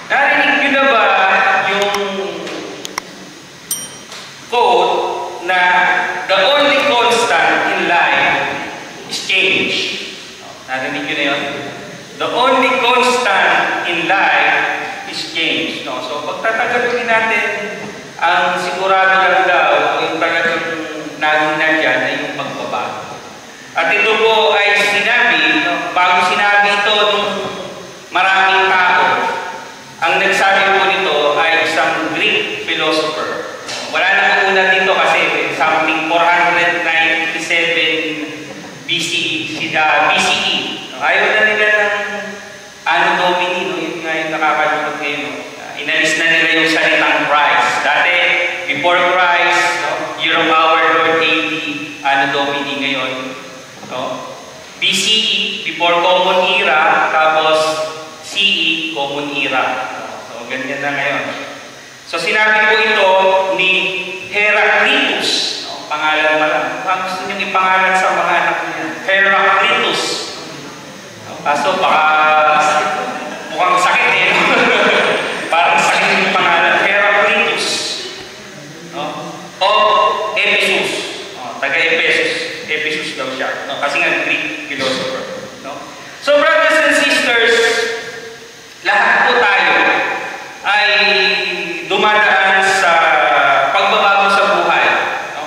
Narinig nyo na ba yung quote na the only constant in life is change? Narinig nyo na yun? The only constant in life is change. No? So, pagtatagalogin natin, ang sigurado lang daw, yung talagang naging nandyan ay yung pagbabago. At ito po ay sinabi, no? Bago sinabi ito nung maraming tao, ang nagsabi po nito ay isang Greek philosopher. Wala nang una dito kasi something 497 BCE. Ayaw na nila ng Anno Domini, no? Yun nga yung nakakalungkot ngayon. No? Inalis na nila yung salitang Christ. Dati, before Christ, no? Year of our Lord AD, Anno Domini ngayon. No? BCE, before Common Era, tapos CE, Common Era. So, ganyan na ngayon. So, sinabi po ito ni Heraclitus. No? Pangalan pa lang. Ang gusto niyong ipangalan sa mga anak niya? Heraclitus. No? Kaso, baka mukhang sakit eh. Parang sakit yung pangalan. Heraclitus. No? O Ephesus. No? Taga-Ephesus. Ephesus daw siya. No? Kasi nga Greek philosopher. No? So, brothers and sisters, lahat po tayo ay dumadaan sa pagbabago sa buhay. No?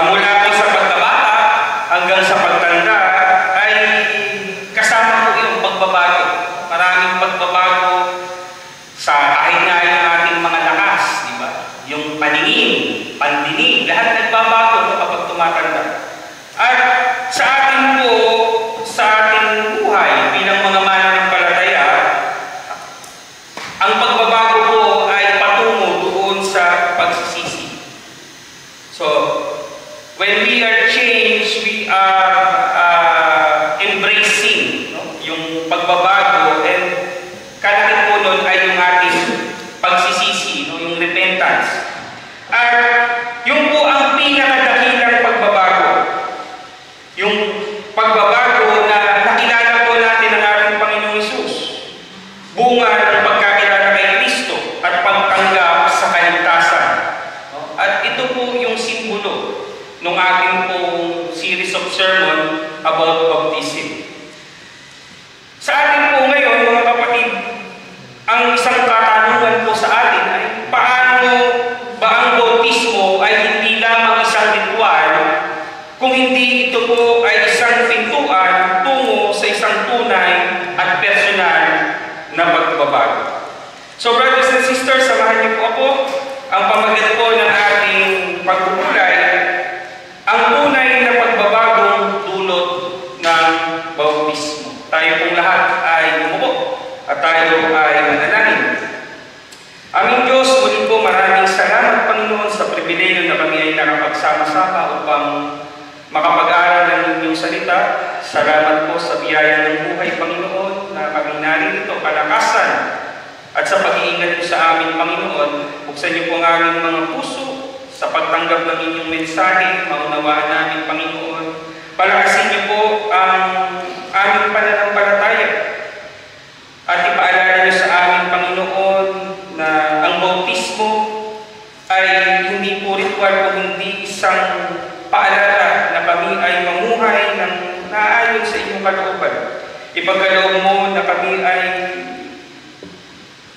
Mula po sa pagkabata hanggang sa pagtanda ay kasama po yung pagbabago. Maraming pagbabago sa kahit nga yung ating mga lakas, di ba? Yung paningin, pandinig, lahat nagbabago kapag tumatanda. At sa atin po, sa ating buhay bilang mga mananampalataya, ang pagbabago po ay patungo doon sa pagsisisi. So, when we are changed, we are embracing, no? Yung pagbabago, and kalaki po nun ay yung ating pagsisisi, no? Yung repentance. At yung po ang pinakadakilang pagbabago. Yung pagbabago na nakilala po natin ang ating Panginoong Hesus. Bunga ng pagkakilala kay Kristo at pagtanggap sa kaligtasan. No? At ito po yung simbolo ng ating pong series of sermon about baptism. Sa atin po ngayon, mga kapatid, ang isang katanungan po sa atin ay paano ba ang bautismo ay hindi lamang isang ritual, kung hindi ito po ay isang pintuan tungo sa isang tunay at personal na pagbabago. So, brothers and sisters, samahan niyo po ako. Ang pamagat po ng ating pagpupulay, ang tunay na pagbabagong dulot ng bautismo. Tayo pong lahat ay umupo at tayo ay manalangin. Aming Diyos, muli po maraming salamat, Panginoon, sa pribileyo na kami ay nakapagsama-sama upang makapag-aral ng inyong salita. Salamat po sa biyaya ng buhay, Panginoon, na kami narito, kalakasan, at sa pag-iingat po sa amin, Panginoon. Buksan niyo po ang aming mga puso sa pagtanggap ng inyong mensahe, maunawaan namin, Panginoon. Palakasin niyo po ang aming pananampalataya at ipaalala niyo sa amin, Panginoon, na ang bautismo ay hindi po ritual, kundi isang paalala na kami ay mamuhay ng naayon sa inyong kalooban. Ipagkaloob mo na kami ay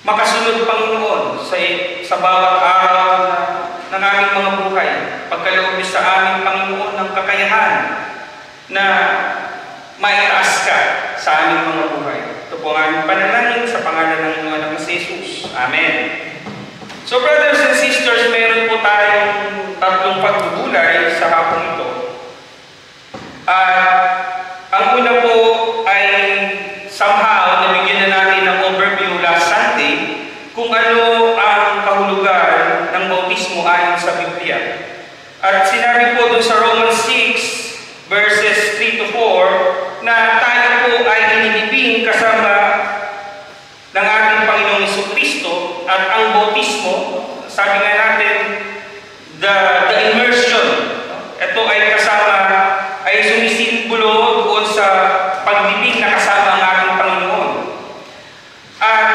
makasunod, Panginoon, sa bawat araw ng aming mga buhay. Pagkaloob niyo sa aming, Panginoon, ng kakayahan na maitaas ka sa aming mga buhay. Ito po ang aming panalangin sa pangalan ng inyong anak na si Jesus. Amen. So, brothers and sisters, meron po tayong tatlong pagbubulay sa hapong ito. Ang una po ay somehow nabigyan na natin ng overview last Sunday kung ano ang kahulugan ng bautismo ayon sa Biblia. At sinabi po doon sa Romans 6 verses 3 to 4 na tayo po ay inilibing kasama ng ating Panginoong Jesucristo, at ang bautismo, sabi nga natin, the immersion, ito ay kasama, ay sumisimbolo doon sa paglibing na kasama ang ating Panginoon. At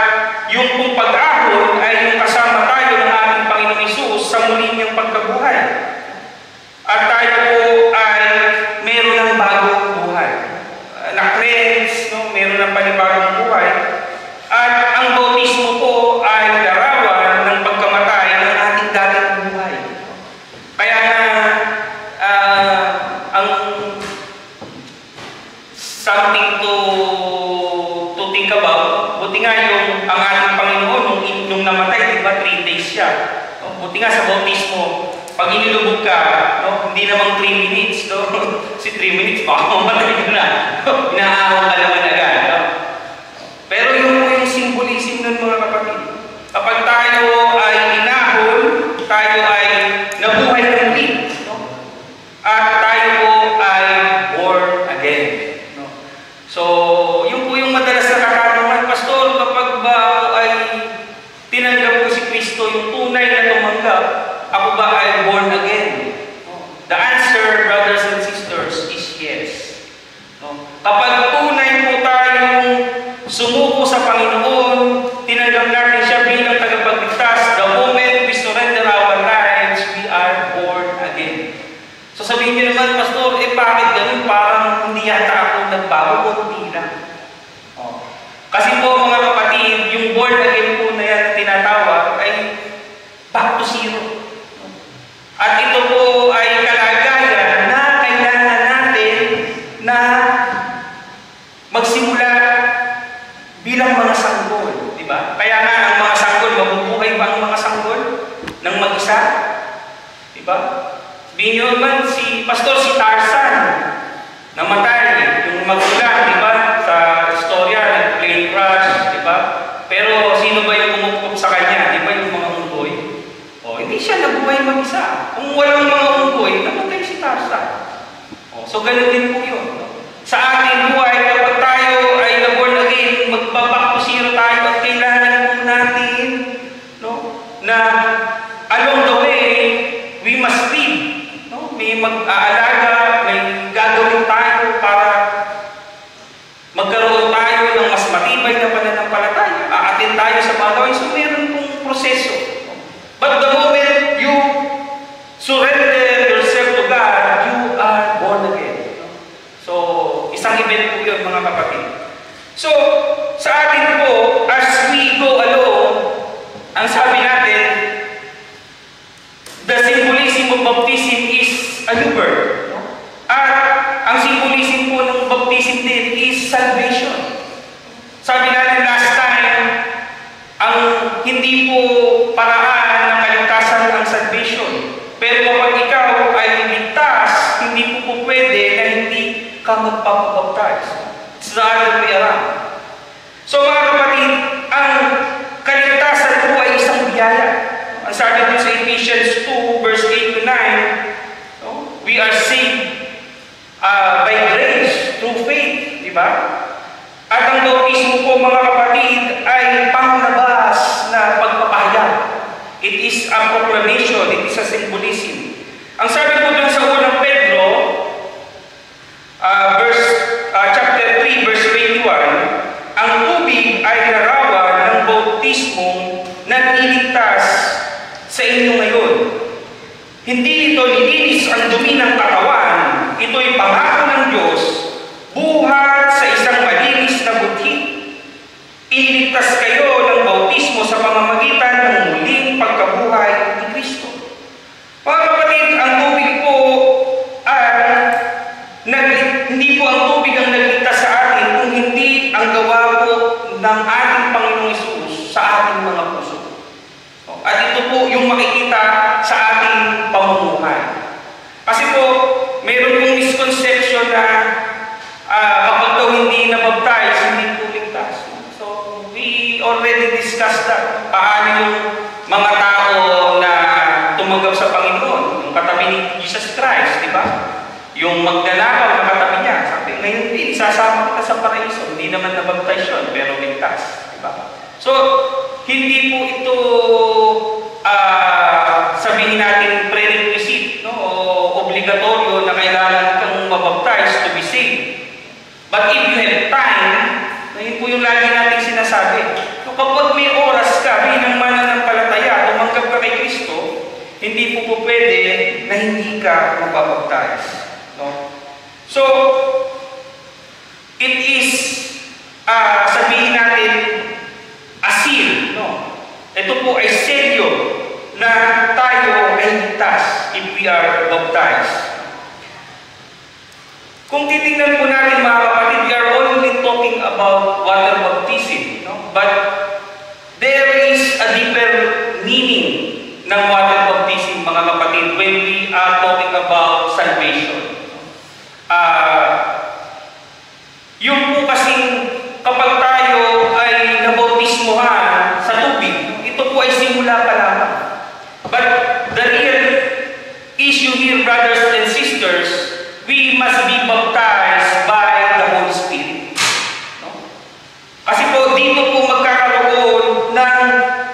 yung kung pag-ahon ay yung kasama tayo ng ating Panginoong Hesus sa muli niyang pagkabuhay. At tayo po ay meron ng bagong buhay. Na-cleanse, no? Meron ng panibagong buhay. At ang bautismo po ay larawan ng pagkamatay ng ating dating buhay. Kaya nga, ang something to think about, buti nga yung ang ating Panginoon nung namatay, di ba 3 days siya. No? Buti nga sa bautismo, pag inilubog ka, no? Hindi namang 3 minutes, no? Kasi 3 minutes, baka mamatay ka na. Inaahon ka naman agad. No? Pero yung symbolism ng mga kapatid, kapag tayo ay inahon, tayo ay nabuhay ng muli. No? At tayo po ay born again. No? So, yun po yung madalas na katanungan, Pastor, kapag ba ay tinanggap ko si Kristo, yung tunay na tumanggap, ako ba ay born again? No? The answer, brothers and sisters, is yes. No? Kapag tunay po tayong sumuko sa Panginoon, tinanggap natin siya bilang tagapagligtas, the moment we surrender our lives, we are born again. So sabihin niyo naman, Pastor, bakit ganun? Parang hindi yata ako nagbago, kunti lang. Oh. Kasi po mga kapatid, yung born again po na yan tinatawag ay back to zero. At ito po ay kalagayan na kailangan natin na magsimula bilang mga sanggol, di ba? Kaya nga ang mga sanggol, mabubuhay ba ang mga sanggol ng mag-isa? Di ba? Sabihin nyo naman si Pastor si Tarzan, namatay, yung magulang, di ba? Sa istorya, nag-plane crash, di ba? Pero sino ba yung pumupok sa kanya? Di ba yung mga unggoy? O, hindi siya nabuhay mag-isa. Kung walang mga unggoy, namatay si Tarzan. O, so ganun din po yun. No? Sa ating buhay, kapag tayo ay na-born again, magbaback to zero tayo at kailangan po natin, no, na along the way, we must live. No? May mag-aalaga, may gagawin tayo para magkaroon tayo ng mas matibay na pananampalataya. Aatin tayo sa mga gawin. So, meron pong proseso. But the moment you surrender yourself to God, you are born again. So, isang event po yun, mga kapatid. So, sa atin po, as we go along, ang sabi natin, the symbolism of baptism is a new birth. At ang symbolism po ng baptism din is salvation. Sabi natin last time, ang hindi po paraan ng kaligtasan ang salvation. Pero kapag ikaw ay ligtas, hindi po pwede na hindi ka magpapabaptize. It's the other way around. So mga kapatid, ang kaligtasan po ay isang biyaya. Ang sabi po sa Ephesians 2 verse 8 to 9, no? We are saved by grace through faith, di ba? At ang bautismo po mga kapatid ay panglabas na pagpapahayag. It is a proclamation, it is a symbolism. Ang sabi po dun sa unang Pedro, chapter 3, verse 21, ang tubig ay larawan ng bautismong nagliligtas sa inyo ngayon. Hindi ito nilinis ang dumi ng katawan, ito'y pangako ng Diyos, buhat sa isang malinis na buti. Iniligtas kayo ng bautismo sa pamamagitan ng muling pagkabuhay ni Kristo. Mga kapatid, ang tubig po hindi po ang tubig ang nagligtas sa atin kung hindi ang gawa po ng ating Panginoong Hesus sa ating mga puso. At ito po yung makikita sa ating pamumuhay. Kasi po, mayroon yung misconception na kapag daw hindi na-baptize, hindi po ligtas. So, we already discussed that. Paano yung mga tao na tumanggap sa Panginoon, yung katabi ni Jesus Christ, di ba? Yung magnanakaw na katabi niya, sabi, ngayon din, isasama kita sa paraiso. Hindi naman na-baptize yun, pero ligtas. Di ba? So, hindi po ito sabihin natin prerequisite, no? O obligatoryo na kailangan kang mabaptize to be saved. But if you have time, yun po yung lagi natin sinasabi. So, kapag may po pwede na hindi ka mapapagtayos. No? So, it is, sabihin natin, asil. No? Ito po ay selyo na tayo ay ligtas if we are baptized. Kung titingnan po natin mga kapatid, we are only talking about water baptism. No? But there is a deeper meaning ng water baptism, mga kapatid, when we are talking about salvation. Yung po kasing kapag tayo ay nabautismohan sa tubig, ito po ay simula pa lamang. But the real issue here, brothers and sisters, we must be baptized by the Holy Spirit. No? Kasi po dito po magkakaroon ng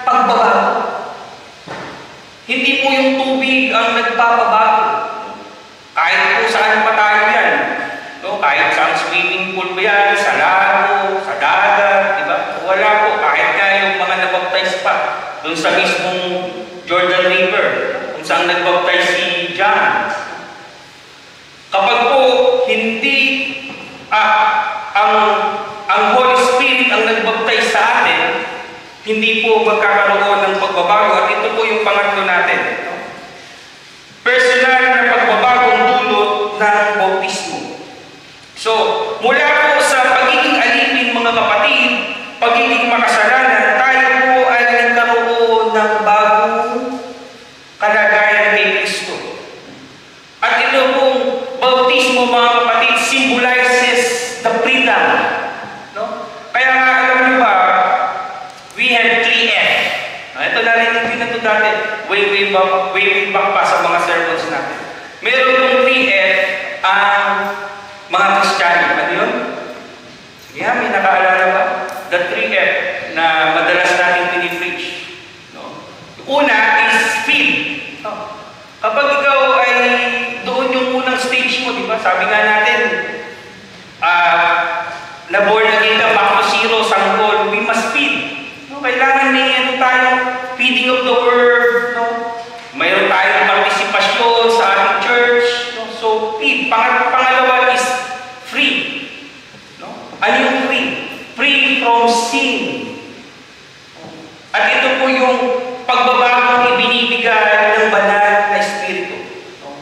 pagbabago. Hindi po yung tubig ang nagpapabago. Kahit po saan pa tayo yan. No? Kahit sa swimming pool ba yan, sa lago, sa dagat, diba? Wala po. Kahit nga yung mga nabaptize pa doon sa mismong Jordan River, kung saan nagbaptize si John. Kapag po hindi ang Holy Spirit ang nagbaptize sa atin, hindi po magkakaroon ng pagbabago. At ito po yung pangatlo natin. Personal na pagbabagong dulot ng bautismo. So, mula po sa pagiging alipin, mga kapatid, pagiging makasalanan, tayo po ay nagkaroon ng bagong kalagayan kay Kristo. At ito pong bautismo, mga kapatid, symbolizes the freedom. No? Kaya nga, alam niyo ba, we have 3F. Ito narinig din na ito dati, way back pa sa mga sermons natin. Meron yung 3F ang mga Kristiyano. Ano yun? Sige ha, may nakaalala ba? The 3F na madalas natin pinipreach. No? Una is feed. No? Kapag ikaw ay doon yung unang stage mo, di ba? Sabi nga natin, na-born again ka, back to zero, sanggol, we must feed. No? Kailangan may tayo, feeding of the word. No? Mayroon tayong partisipasyon sa ating church. No? So, feed. Pangalawa is free. No? Ano yung free? Free from sin. At ito po yung pagbabagong ibinibigay ng banal na Espiritu. No?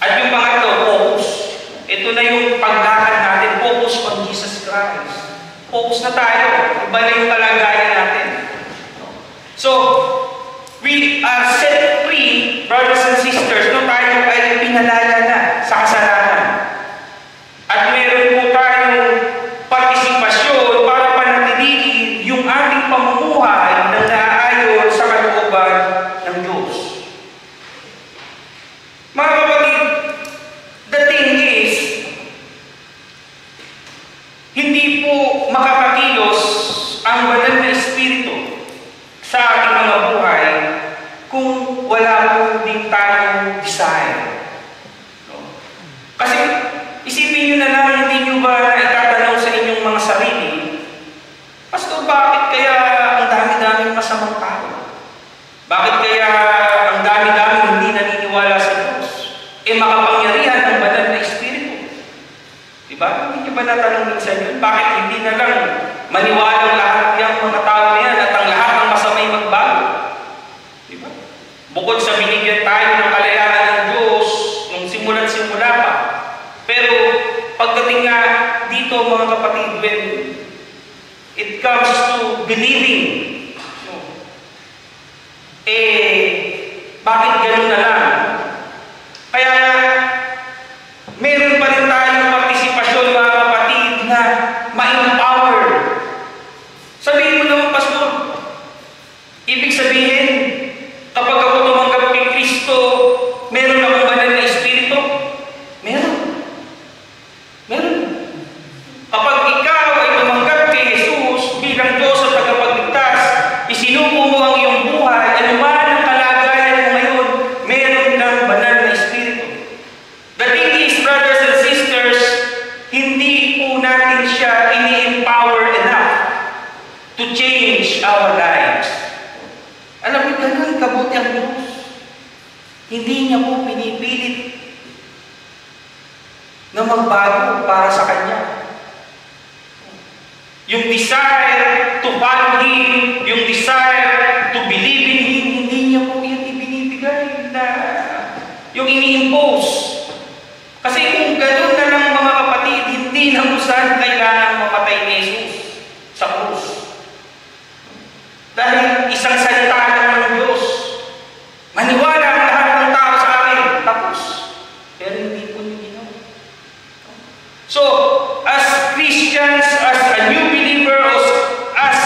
At yung pangatlo, focus. Ito na yung paglakad natin. Focus on Jesus Christ. Focus na tayo. Iba na yung kalagayan natin. No? So, we are set free, brothers and sisters, no, tayo ay pinalaya na sa kasalanan. At meron po tayong partisipasyon para panatilihin yung ating pamumuhay na naayon sa kalooban ng Diyos. Mga kapatid, the thing is, hindi po makakakilos ang banal na Espiritu sa ating mga buhay kung wala po din tayong desire. No? Kasi isipin nyo na lang, hindi nyo ba itatanong sa inyong mga sarili, Pastor, bakit kaya ang dami-daming masamang tao? Bakit kaya ang dami-daming hindi naniniwala sa Diyos? Makapangyarihan ang banal na Espiritu. Diba? Hindi nyo ba natanong minsan yun? Bakit hindi na lang maniwala lahat yung mga tao na yan at ang lahat ng masamay magbago? Diba? Bukod sa binigyan tayo ng kalayaan ng Diyos nung simula't-simula pa. Pero pagdating nga dito, mga kapatid, when it comes to believing, bakit ganun na lang? Kaya meron pa rin tayong partisipasyon, mga kapatid, na ma-empower. Sabihin mo naman, Pastor, ibig sabihin, kapag ako tumanggap kay Kristo, meron akong banal na Espiritu? Meron. Meron. Kapag ikaw ay tumanggap kay Jesus bilang Diyos at tagapagligtas, isinuko mo ang iyong buhay, anuman ang kalagayan mo ngayon, meron kang banal na Espiritu. The thing is, brothers and sisters, hindi po natin siya ini-empower enough to change our lives. Alam mo, ganun kabuti ang Diyos. Hindi niya po pinipilit na magbago para sa Kanya. Yung desire to follow Him, yung desire to believe in Him, hindi niya po yan ibinibigay na yung ini-impose. Kasi kung gano'n na lang mga kapatid, hindi na kung saan kailangan mamatay ni Jesus sa krus. Dahil isang salita lang ng Diyos, maniwala ang lahat ng tao sa akin, tapos. Pero hindi po niya ginawa. So, as Christians, as a new believer, as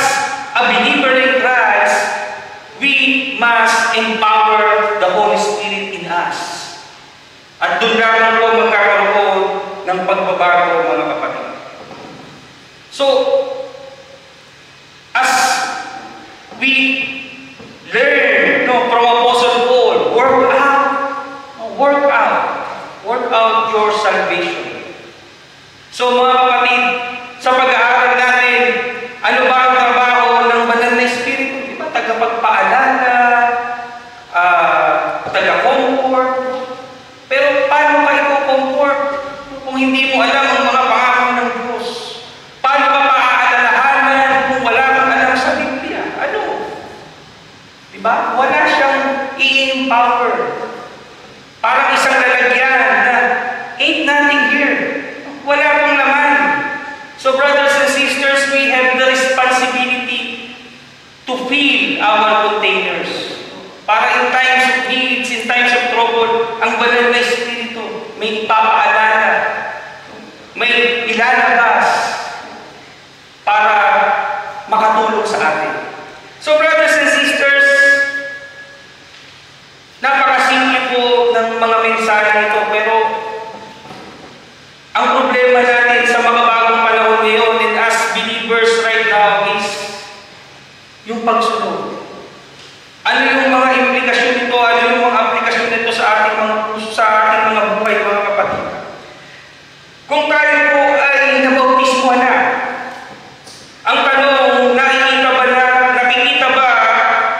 a believer in Christ, we must empower the Holy Spirit in us. At doon lamang po magkakaroon ng pagbabago, mga kapatid. So, as we learn from Apostle Paul, work out your salvation. So, mga kapatid, sa pag-aaral natin, ano ba ang trabaho ng banal na Espiritu? Diba? Tagapagpaalala, taga-comfort. Pero paano ka i-comfort kung hindi mo alam ang mga pangako ng Diyos? Paano ka paaalalahanan kung wala kang alam sa Biblia? Ano? Diba? Wala siyang i-empower. Parang isang lalagyan na ain't nothing here. Wala pong laman. So brothers and sisters, we have the responsibility to fill our containers. Para in times of needs, in times of trouble, ang banal na Espiritu may ipapaalala, may ilalabas para makatulong sa atin. So brothers and sisters, napakasimple po ng mga mensahe nito, pero ang problema natin sa mga bagong panahon ngayon and as believers right now is yung pagsunod. Ano yung mga implikasyon nito? Ano yung mga aplikasyon nito sa ating mga puso, sa ating mga buhay, mga kapatid? Kung tayo po ay nabautismo na, ang tanong, nakikita ba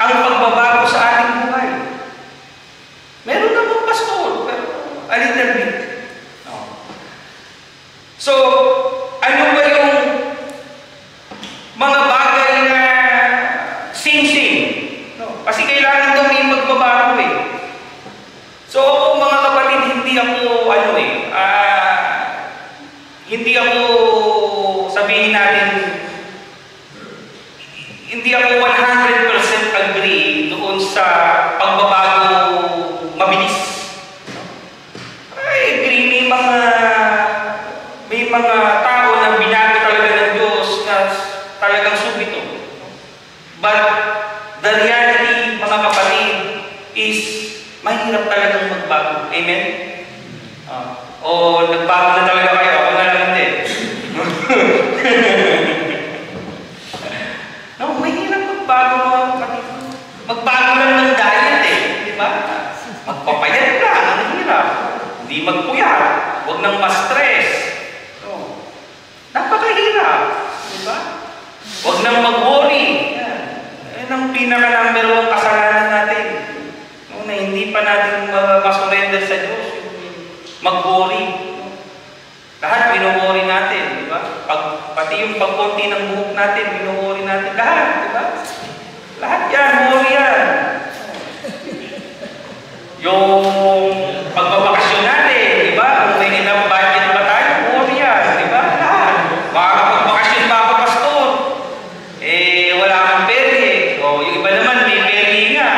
ang pagbabago sa ating buhay? Meron namang pastor, pero a little bit. No. So, ano ba yung mga bagay na sing-sing? No. Kasi kailangan daw may magbabago eh. So, mga kapatid, hindi ako sabihin natin, hindi ako 100% agree doon sa pagbabago mabilis. I agree, may mga tao na binago talaga ng Diyos na talagang subito. But the reality, mga kapatid, is mahirap talagang magbago. Amen? O nagbago na talaga kayo, ako na lang din. No, mahirap magbago, mga kapatid. Magbago lang ng diet eh, di ba? Magpapayat lang, ang hirap. Hindi magpuyat, huwag nang ma-stress. No. Napakahirap, di ba? Huwag nang mag-worry. Yan ang pinaka-number 1 kasalanan natin. No, na hindi pa natin masurrender sa Diyos. Mag-worry. Lahat binu-worry natin, di ba? Pati yung pagkunti ng buhok natin, binu-worry natin. Lahat, di ba? Lahat yan, worry yan. Yung pagbabakasyon natin, di ba? Kung may enough budget ba tayo, worry yan, di ba? Lahat. Makakapagbakasyon ba ako, pastor? Wala kang peri. O, yung iba naman, may peri nga.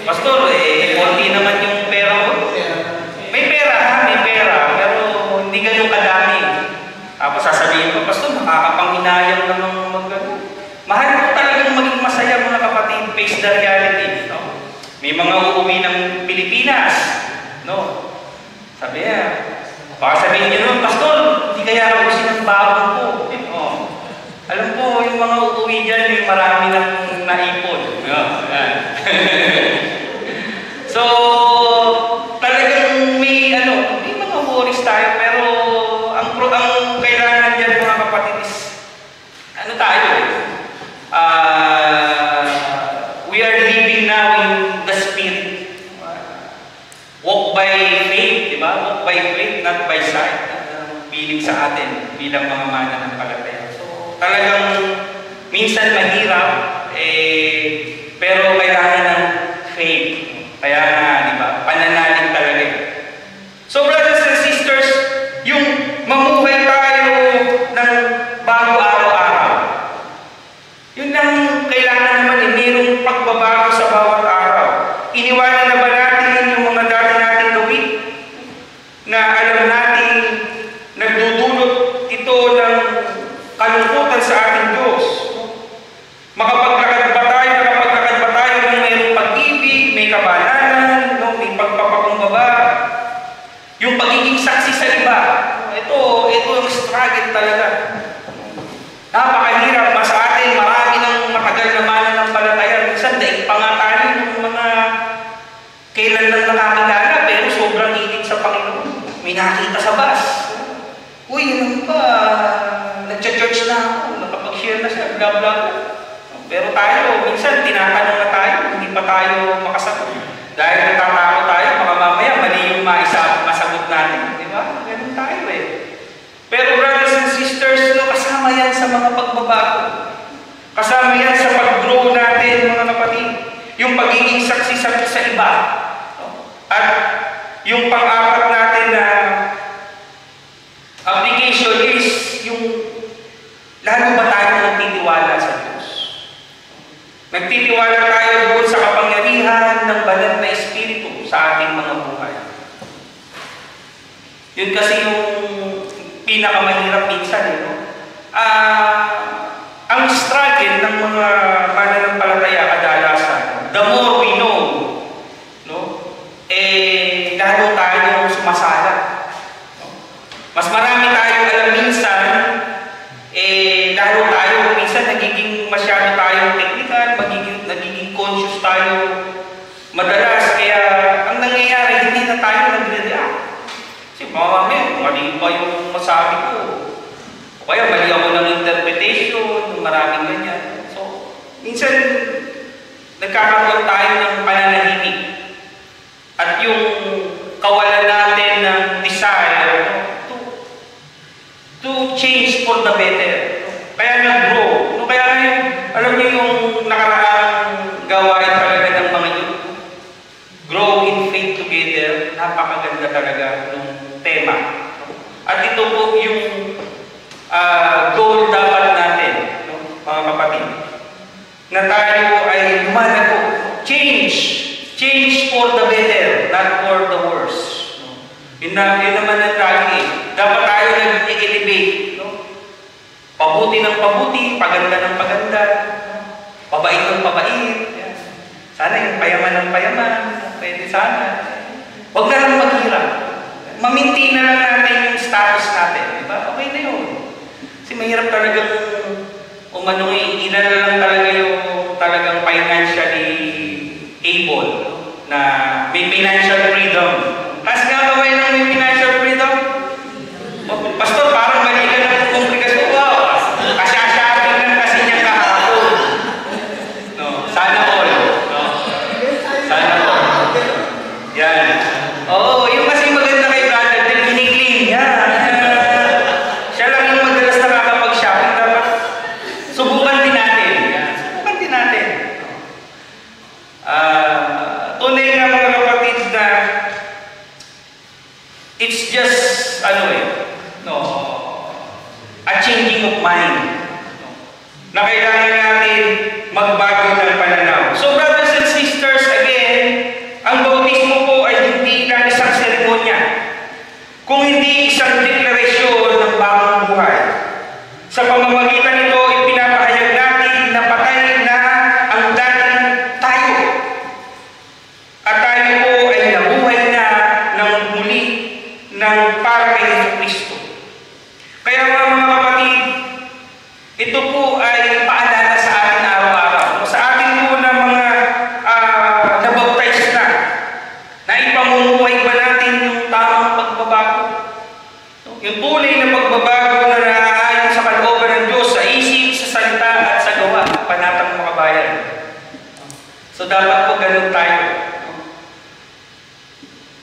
Pastor, konti naman yung pera ko. May pera, pero hindi ganun kadami. Tapos sasabihin ko, pastor, makakapanghinayang naman mag-ano. Mahal ko talagang maging masaya, mga kapatid, face the reality. No? May mga uuwi ng Pilipinas. No? Sabi niya, baka sabihin niyo nun, pastor, hindi kaya ako sinambawang ko. Alam ko, yung mga uuwi dyan, may marami ng naipon. So, talagang may mga worries tayo, pero ang kailangan dyan, mga kapatid, is tayo we are living now in the Spirit. sa atin bilang mga mananampalataya. So, talagang minsan mahirap, pero kailangan ng faith. Kaya nga, di ba? Pananalig talaga. So, brothers and sisters, yung mamuhay tayo ng bago araw-araw, yun ang kailangan naman, mayroong pagbabago sa bawat araw. Iniwanan na ba natin yung mga dati nating gawin na alam natin nagdudulot ito ng kalungkutan sa ating Diyos? Nakapaglakad ba tayo ng mayroong pag-ibig, may kabananan, no? May pagpapakumbaba, yung pagiging saksi sa iba? Ito yung struggle talaga. Napakahirap pa sa atin, marami ng matagal na mananampalataya. Minsan, daig pa nga tayo ng mga kailan lang nakakilala, pero sobrang hilig sa Panginoon. May nakita sa bus. Uy, ano ba? Nag-church na ako, nakapag-share na siya, blah, blah. Pero tayo, minsan, tinatanong na tayo, hindi pa tayo makasagot. Dahil natatakot tayo, baka mamaya, mali yung masagot natin. Di ba? Ganun tayo eh. Pero brothers and sisters, no, kasama yan sa mga pagbabago. Kasama yan sa pag-grow natin, mga kapatid. Yung pagiging saksi sa iba. At yung pang-apat natin na application is yung lalo ba tayo nagtitiwala sa Diyos? Nagtitiwala tayo doon sa kapangyarihan ng banal na Espiritu sa ating mga buhay. Yun kasi yung pinakamahirap minsan, no? Ang struggle ng mga mananampalataya kadalasan, the more we know, no? Lalo tayo sumasala. No? Mas marami tayong alam minsan, lalo tayo minsan nagiging masyado tayong technical, nagiging conscious tayo madalas, kaya ang nangyayari, hindi na tayo nagre-react. Kasi mamamaya, mali ba yung masabi ko? O kaya mali ako ng interpretation, maraming ganyan. So, minsan, nagkakaroon tayo ng pananahimik. At yung kawalan natin ng desire to change for the better. Kaya nag-grow. Kaya yung, alam niyo yung nakaraang gawain talaga ng mga yun. Grow in faith together. Napakaganda talaga ng tema. At ito po yung goal dapat natin, no, mga kapatid. Na tayo ay lumalago. Change for the better, not for the worse. No? Yun naman ang lagi. Dapat tayo nag-elevate. No? Pabuti ng pabuti, paganda ng paganda, pabait ng pabait. Yan. Sana yung payaman ng payaman, pwede sana. Huwag na lang maghirap. Mamintain na lang natin yung status natin. Diba? Okay na yun. Kasi mahirap talagang ilan na lang talaga yung talagang financially able, na may financial freedom. Kasi nga ba ng may financial freedom? Pastor, parang mali ka ng komplikasyon. Wow! Kasya-shopping lang kasi niya kahapon. No, sana all. No? Sana all. Yan. Oo, yung kasi maganda kay brother, din kinikling. Yan. Siya lang yung madalas nakakapag-shopping. Dapat subukan din natin. Yan. Subukan din natin. Tunay na mga kapatid na it's just, a changing of mind. Na kailangan natin magbago ng pananaw. So brothers and sisters, again, ang bautismo po ay hindi lang isang seremonya, kung hindi isang deklarasyon ng bagong buhay. Sa pamamagitan nito, ipinapahayag natin na patay na ang dating tayo. At tayo po ay nabuhay na ng muli ng para kay Jesucristo. Kaya mga kapatid, ito po ay paalala sa atin araw-araw. Sa atin po na mga nabaptize na ipamumuhay ba natin yung tamang pagbabago? Yung tunay na pagbabago na naaayon sa kalooban ng Diyos, sa isip, sa salita at sa gawa, panatang mga bayan. So dapat po ganun tayo.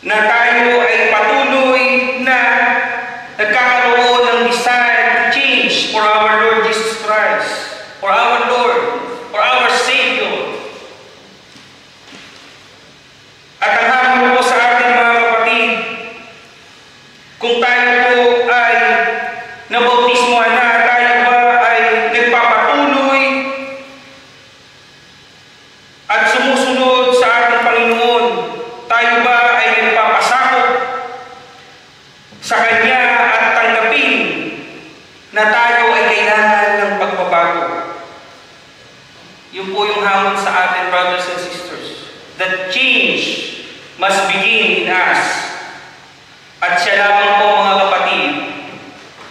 Na tayo ay patuloy na nagkakaroon ng yung hamon sa atin, brothers and sisters. That change must begin in us. At siya lamang po, mga kapatid,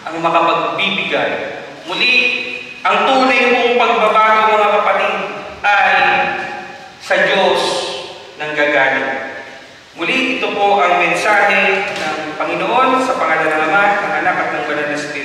ang makapagbibigay. Muli, ang tunay pong pagbabago, mga kapatid, ay sa Diyos nang gagaling. Muli, ito po ang mensahe ng Panginoon sa pangalan ng Ama, ng Anak at ng Banal na Espiritu.